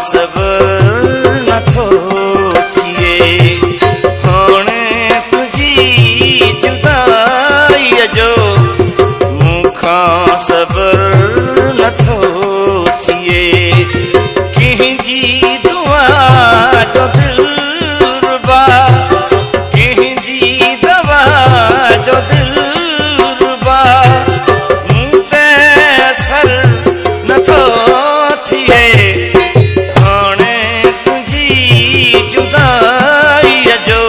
सबर नथो थिए हाणे तुझी जुदाई जो मूंखां सबर नथो थिए कंहिंजी दुआ जो दिलरुबा कंहिंजी दवा जो दिलरुबा मूं ते असर नथो थिए हाणे तुझी जुदाई जो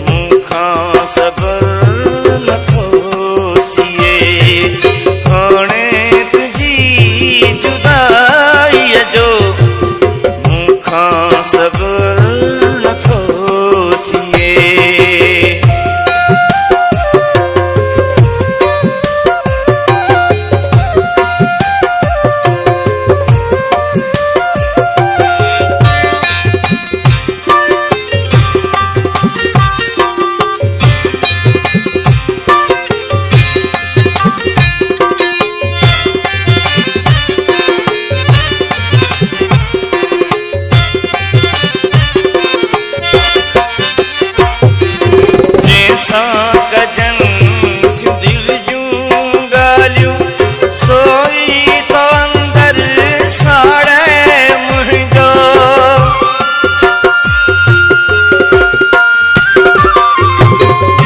मूंखां सबर नथो थिए हाणे तुझी जुदाई जो मूंखां सबर नथो थिए गजन थियूं दिल जूं ॻाल्हियूं सोई तो अंदर साड़े मुंहिंजो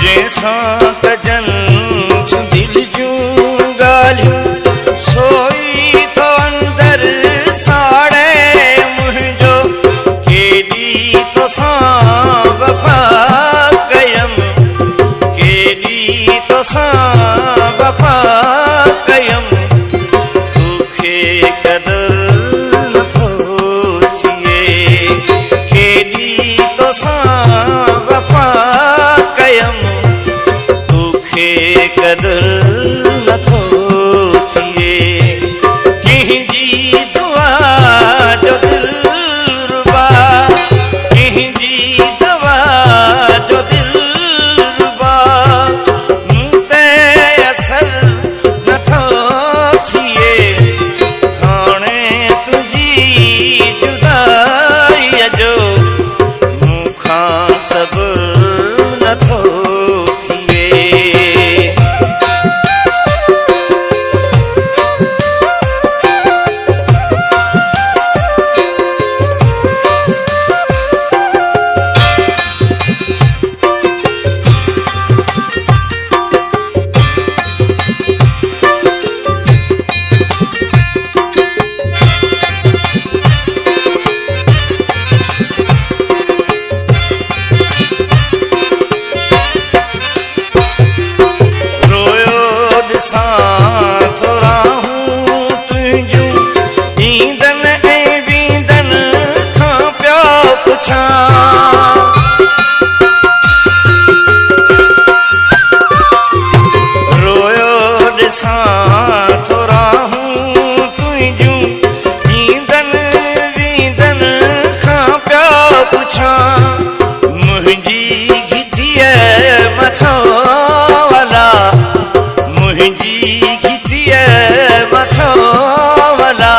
जंहिंसां गजन थियूं दिल जूं ॻाल्हियूं सोई तो अंदर साड़े मुंहिंजो केॾी तोसां वफ़ा वफ़ा कयम तोखे क़दर नथो थिए केॾी तोसां वफ़ा कयम तोखे क़दर नथो थिए कंहिंजी दुआ जो दिलरुबा कंहिंजी दवा जो दिलरुबा नथो थिए हाणे तुझी जुदाई जो मूंखां सबर नथो थिए रोयो ॾिसां थो राहूं तुंहिंजूं ईंदन वींदन खां पियो पुछां मुंहिंजी घिटीअ मछो वाला मुंहिंजी घिटीअ मछो वाला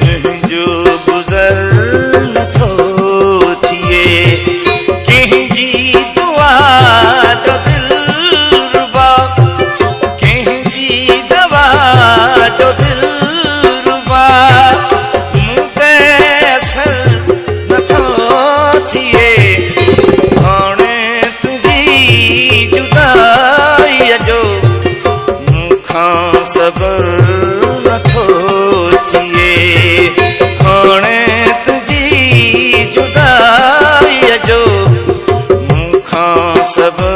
तुंहिंजो गुज़र नथो थिए कंहिंजी दुआ जो दिलरुबा कंहिंजी दवा जो दिलरुबा मूं ते असर नथो थिए हाणे तुझी जुदाई जो मूंखां सबर नथो थिए हाणे तुझी जुदाई जो मूंखां सबर